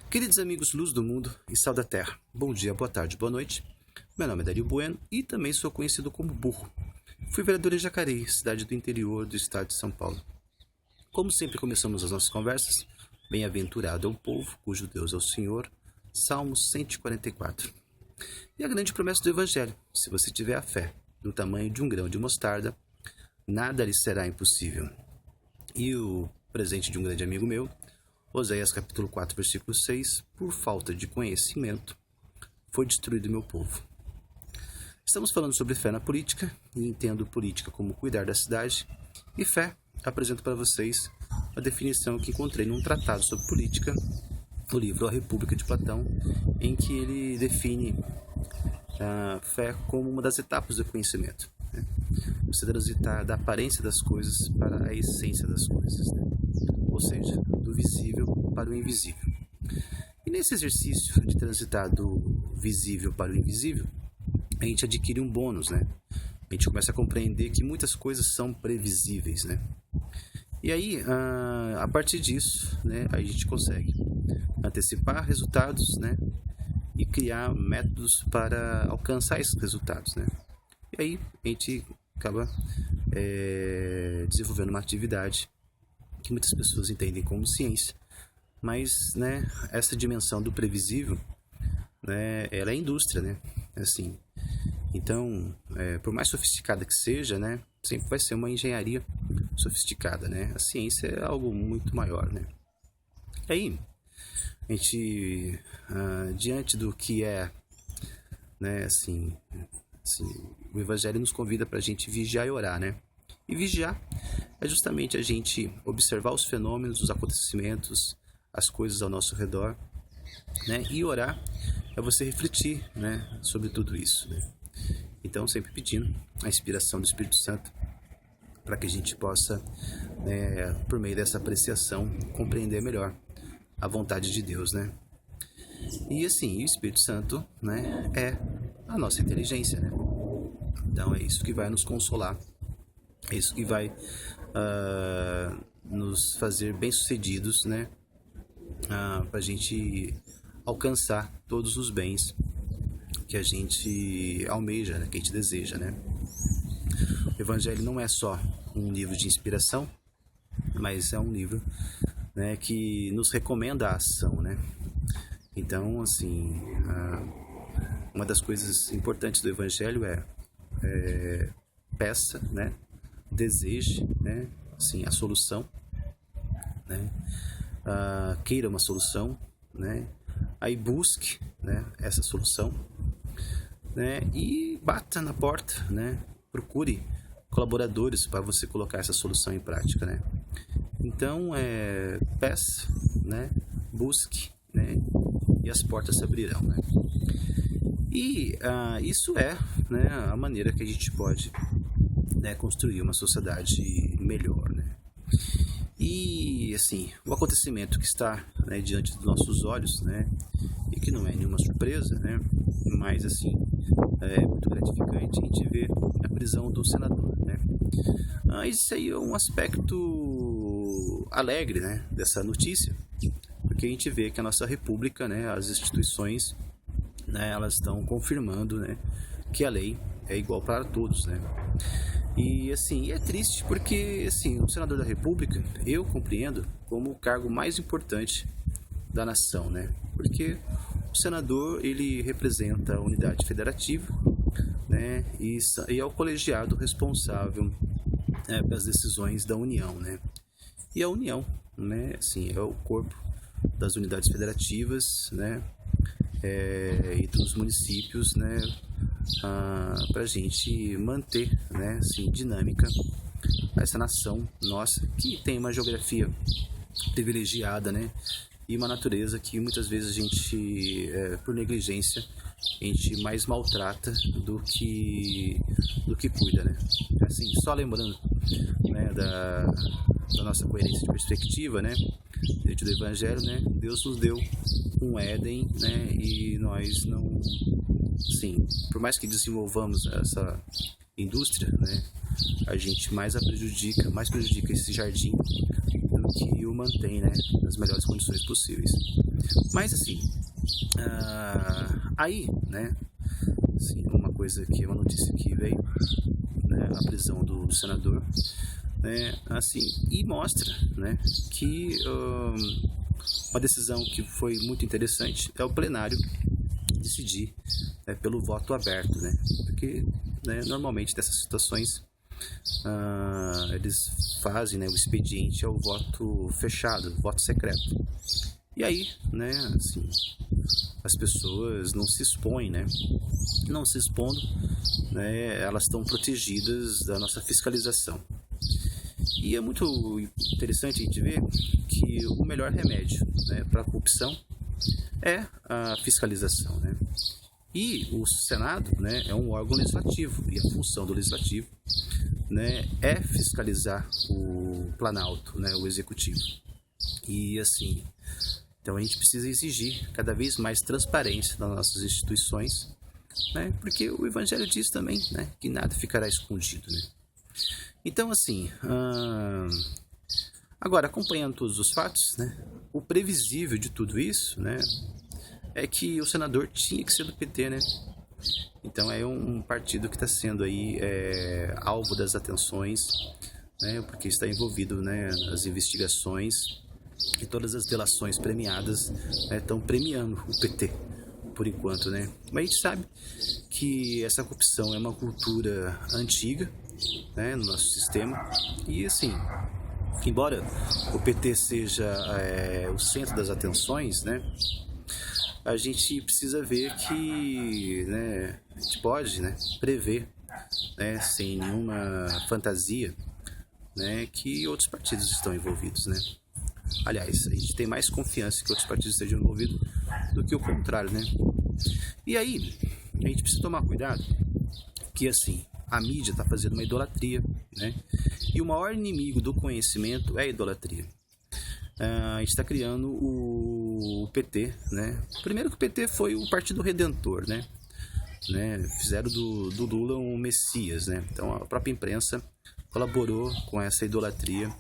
Queridos amigos Luz do Mundo e Sal da Terra, bom dia, boa tarde, boa noite. Meu nome é Dario Bueno e também sou conhecido como Burro. Fui vereador em Jacareí, cidade do interior do estado de São Paulo. Como sempre começamos as nossas conversas, bem-aventurado é o povo, cujo Deus é o Senhor, Salmos 144. E a grande promessa do Evangelho, se você tiver a fé do tamanho de um grão de mostarda, nada lhe será impossível. E o presente de um grande amigo meu, Oséias capítulo 4, versículo 6, por falta de conhecimento, foi destruído meu povo. Estamos falando sobre fé na política, e entendo política como cuidar da cidade, e fé, apresento para vocês a definição que encontrei num tratado sobre política, o livro A República de Platão, em que ele define a fé como uma das etapas do conhecimento. Você transitar da aparência das coisas para a essência das coisas, ou seja, do visível para o invisível. E nesse exercício de transitar do visível para o invisível, a gente adquire um bônus, A gente começa a compreender que muitas coisas são previsíveis, E aí, a partir disso, a gente consegue antecipar resultados, e criar métodos para alcançar esses resultados, E aí, a gente acaba desenvolvendo uma atividade que muitas pessoas entendem como ciência, mas, essa dimensão do previsível, ela é indústria, Assim, então, por mais sofisticada que seja, sempre vai ser uma engenharia sofisticada, A ciência é algo muito maior, E aí, a gente, diante do que é, o Evangelho nos convida para a gente vigiar e orar, E vigiar é justamente a gente observar os fenômenos, os acontecimentos, as coisas ao nosso redor, E orar é você refletir, sobre tudo isso, Então, sempre pedindo a inspiração do Espírito Santo para que a gente possa, por meio dessa apreciação, compreender melhor a vontade de Deus, E assim, o Espírito Santo, é a nossa inteligência, Então, é isso que vai nos consolar, é isso que vai nos fazer bem-sucedidos, para a gente alcançar todos os bens que a gente almeja, que a gente deseja, O Evangelho não é só um livro de inspiração, mas é um livro, que nos recomenda a ação, Então, assim, uma das coisas importantes do Evangelho é peça, deseje, assim, a solução, queira uma solução, aí busque, essa solução, e bata na porta, procure colaboradores para você colocar essa solução em prática, Então, peça, busque, e as portas se abrirão, E isso é, a maneira que a gente pode, construir uma sociedade melhor, E, assim, o acontecimento que está, diante dos nossos olhos, e que não é nenhuma surpresa, mas, assim, é muito gratificante a gente ver a prisão do senador, Isso aí é um aspecto alegre, dessa notícia, porque a gente vê que a nossa república, as instituições, elas estão confirmando, que a lei é igual para todos, E, assim, é triste porque, assim, o senador da república, eu compreendo como o cargo mais importante da nação, Porque o senador, ele representa a unidade federativa, e é o colegiado responsável pelas decisões da União, E a União, assim, é o corpo das unidades federativas, e dos municípios, para a gente manter, assim, dinâmica essa nação nossa, que tem uma geografia privilegiada, e uma natureza que muitas vezes a gente, por negligência, a gente mais maltrata do que cuida, Assim, só lembrando, da nossa coerência de perspectiva, diante do Evangelho, Deus nos deu um Éden, e nós não, sim, por mais que desenvolvamos essa indústria, a gente mais prejudica esse jardim do que o mantém, nas melhores condições possíveis. Mas assim, aí, né, assim, uma coisa que, uma notícia que veio, né, a prisão do senador, né, assim, e mostra, né, que uma decisão que foi muito interessante é o plenário decidir, né, pelo voto aberto, né, porque, né, normalmente nessas situações eles fazem, né, o expediente ao voto fechado, voto secreto. E aí, né, assim, as pessoas não se expõem, né? Não se expondo, né, elas estão protegidas da nossa fiscalização. E é muito interessante a gente ver que o melhor remédio, né, para a corrupção é a fiscalização, né? E o Senado, né, é um órgão legislativo, e a função do legislativo, né, é fiscalizar o Planalto, né, o executivo. E assim, então a gente precisa exigir cada vez mais transparência nas nossas instituições, né, porque o Evangelho diz também, né, que nada ficará escondido, né? Então assim, agora acompanhando todos os fatos, né, o previsível de tudo isso, né, é que o senador tinha que ser do PT, né? Então é um partido que está sendo aí alvo das atenções, né? Porque está envolvido, né, nas investigações e todas as delações premiadas, né, estão premiando o PT por enquanto, né? Mas a gente sabe que essa corrupção é uma cultura antiga, né, no nosso sistema e assim, embora o PT seja o centro das atenções, né? A gente precisa ver que, né, a gente pode, né, prever, né, sem nenhuma fantasia, né, que outros partidos estão envolvidos, né? Aliás, a gente tem mais confiança que outros partidos estejam envolvidos do que o contrário, né? E aí, a gente precisa tomar cuidado que, assim, a mídia está fazendo uma idolatria, né? E o maior inimigo do conhecimento é a idolatria. A gente está criando o PT, né? Primeiro que o PT foi o Partido Redentor, né? Fizeram do Lula um messias, né? Então a própria imprensa colaborou com essa idolatria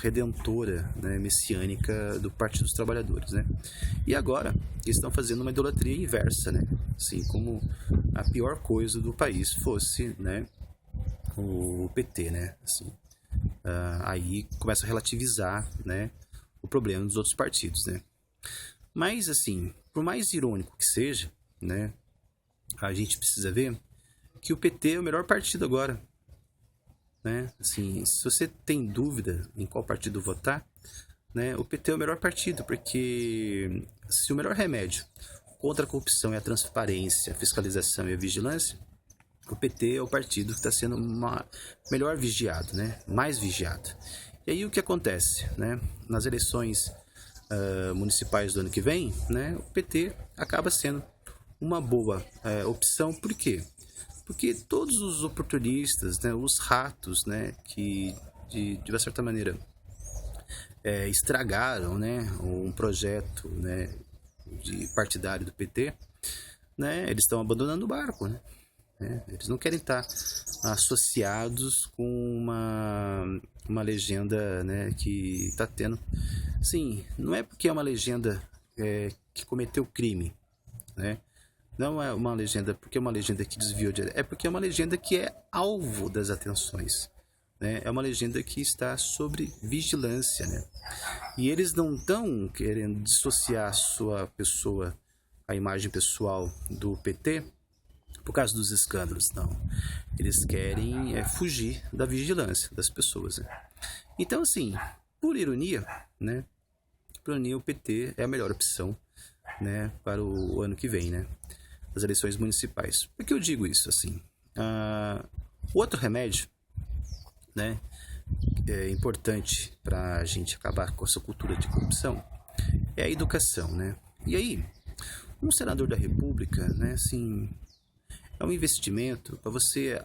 redentora, né, messiânica do Partido dos Trabalhadores, né? E agora eles estão fazendo uma idolatria inversa, né? Assim, como a pior coisa do país fosse, né, o PT, né? Assim, aí começa a relativizar, né, o problema dos outros partidos, né? Mas, assim, por mais irônico que seja, né, a gente precisa ver que o PT é o melhor partido agora, né? Assim, se você tem dúvida em qual partido votar, né, o PT é o melhor partido, porque se o melhor remédio contra a corrupção é a transparência, a fiscalização e a vigilância, o PT é o partido que está sendo melhor vigiado, né? Mais vigiado. E aí o que acontece, né? Nas eleições municipais do ano que vem, né, o PT acaba sendo uma boa opção. Por quê? Porque todos os oportunistas, né, os ratos, né, que de uma certa maneira estragaram, né, um projeto, né, de partidário do PT, né, eles estão abandonando o barco, né? Eles não querem estar associados com uma legenda, né, que está tendo. Sim, não é porque é uma legenda que cometeu crime, né? Não é uma legenda porque é uma legenda que desviou de... É porque é uma legenda que é alvo das atenções, né? É uma legenda que está sobre vigilância, né? E eles não estão querendo dissociar a sua pessoa, a imagem pessoal do PT, por causa dos escândalos, não. Eles querem fugir da vigilância das pessoas, né? Então, assim, por ironia, né? Por ironia, o PT é a melhor opção, né, para o ano que vem, né? As eleições municipais. Por que eu digo isso, assim? Outro remédio, né, é importante para a gente acabar com essa cultura de corrupção é a educação, né? E aí, um senador da República, né, assim, é um investimento para você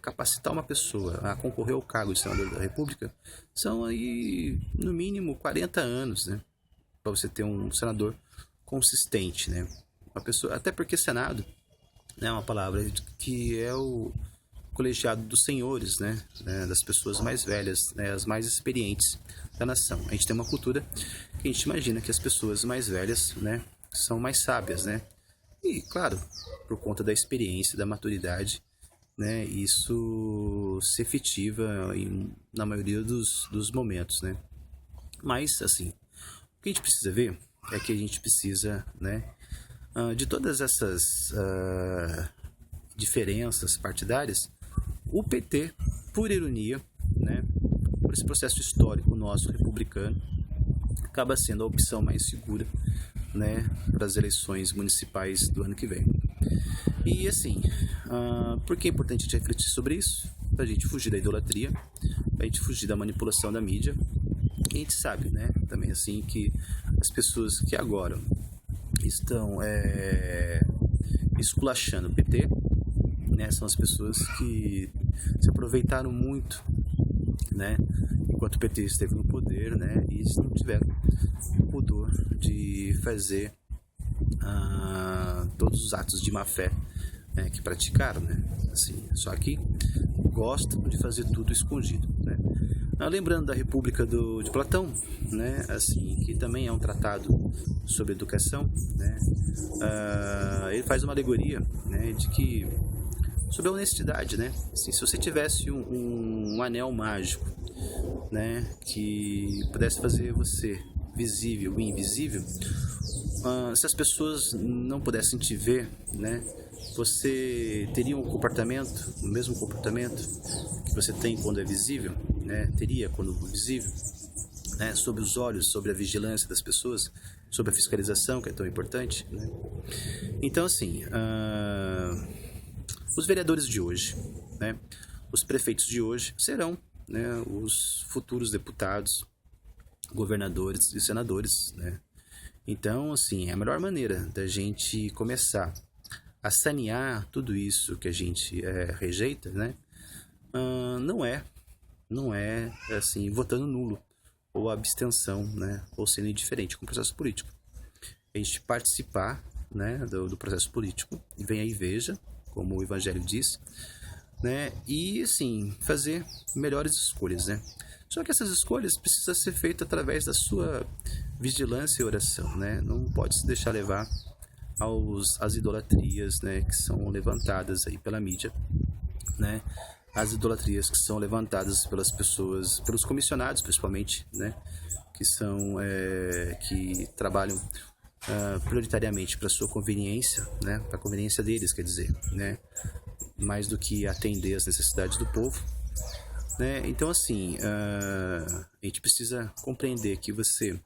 capacitar uma pessoa a concorrer ao cargo de senador da República. São aí, no mínimo, 40 anos, né? Para você ter um senador consistente, né? Uma pessoa, até porque Senado, né, é uma palavra que é colegiado dos senhores, né, das pessoas mais velhas, né, as mais experientes da nação. A gente tem uma cultura que a gente imagina que as pessoas mais velhas, né, são mais sábias, né, e claro, por conta da experiência, da maturidade, né, isso se efetiva na maioria dos momentos, né. Mas assim, o que a gente precisa ver é que a gente precisa, né, de todas essas diferenças partidárias, o PT, por ironia, né, por esse processo histórico nosso republicano, acaba sendo a opção mais segura, né, para as eleições municipais do ano que vem. E assim, por que é importante a gente refletir sobre isso? Para a gente fugir da idolatria, para a gente fugir da manipulação da mídia. E a gente sabe, né, também assim, que as pessoas que agora estão esculachando o PT, né, são as pessoas que se aproveitaram muito, né, enquanto o PT esteve no poder, né, e não tiveram o pudor de fazer todos os atos de má fé, né, que praticaram, né, assim, só que gostam de fazer tudo escondido, né. Lembrando da República de Platão, né, assim, que também é um tratado sobre educação, né, ele faz uma alegoria, né, de que sobre a honestidade, né, assim, se você tivesse um anel mágico, né, que pudesse fazer você visível e invisível, se as pessoas não pudessem te ver, né, você teria o mesmo comportamento que você tem quando é visível, né, teria quando visível, né, sob os olhos, sobre a vigilância das pessoas, sobre a fiscalização, que é tão importante, né? Então, assim, os vereadores de hoje, né, os prefeitos de hoje serão, né, os futuros deputados, governadores e senadores, né? Então, assim, a melhor maneira da gente começar a sanear tudo isso que a gente rejeita, né, não é assim, votando nulo ou abstenção, né, ou sendo indiferente com o processo político. A gente participar, né, do processo político, e vem aí veja, como o Evangelho diz, né, e assim, fazer melhores escolhas, né. Só que essas escolhas precisam ser feitas através da sua vigilância e oração, né, não pode se deixar levar às idolatrias, né, que são levantadas aí pela mídia, né, as idolatrias que são levantadas pelas pessoas, pelos comissionados principalmente, né, que são que trabalham prioritariamente para sua conveniência, né, para a conveniência deles, quer dizer, né, mais do que atender às necessidades do povo, né. Então, assim, a gente precisa compreender que você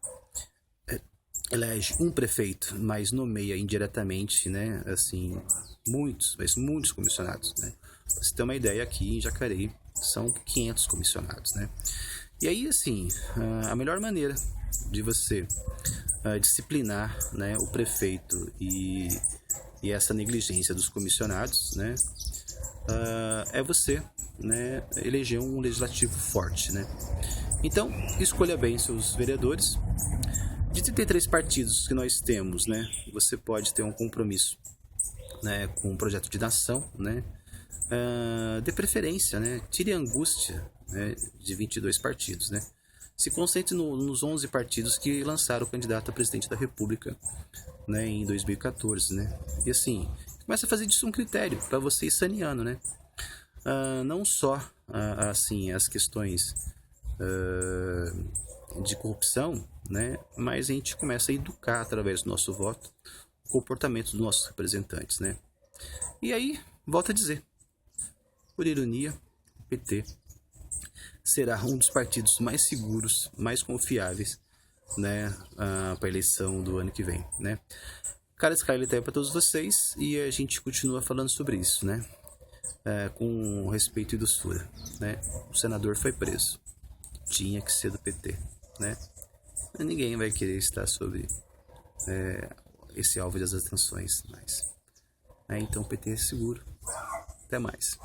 elege um prefeito, mas nomeia indiretamente, né, assim, muitos comissionados, né. Pra você ter uma ideia, aqui em Jacareí são 500 comissionados, né. E aí, assim, a melhor maneira de você disciplinar, né, o prefeito e essa negligência dos comissionados, né, é você, né, eleger um legislativo forte, né. Então, escolha bem seus vereadores. De 33 partidos que nós temos, né, você pode ter um compromisso, né, com um projeto de nação, né, de preferência, né, tire a angústia, né, de 22 partidos, né, se concentre nos 11 partidos que lançaram o candidato a presidente da República, né, em 2014, né, e assim, começa a fazer disso um critério para você ir saneando, né, não só, assim, as questões de corrupção, né, mas a gente começa a educar através do nosso voto o comportamento dos nossos representantes, né. E aí, volto a dizer, por ironia, o PT será um dos partidos mais seguros, mais confiáveis, para a eleição do ano que vem, né. Cara, esse cara tá aí para todos vocês e a gente continua falando sobre isso, né, com respeito e doçura, né. O senador foi preso, tinha que ser do PT, né. Ninguém vai querer estar sobre esse alvo das atenções mais. Então o PT é seguro. Até mais.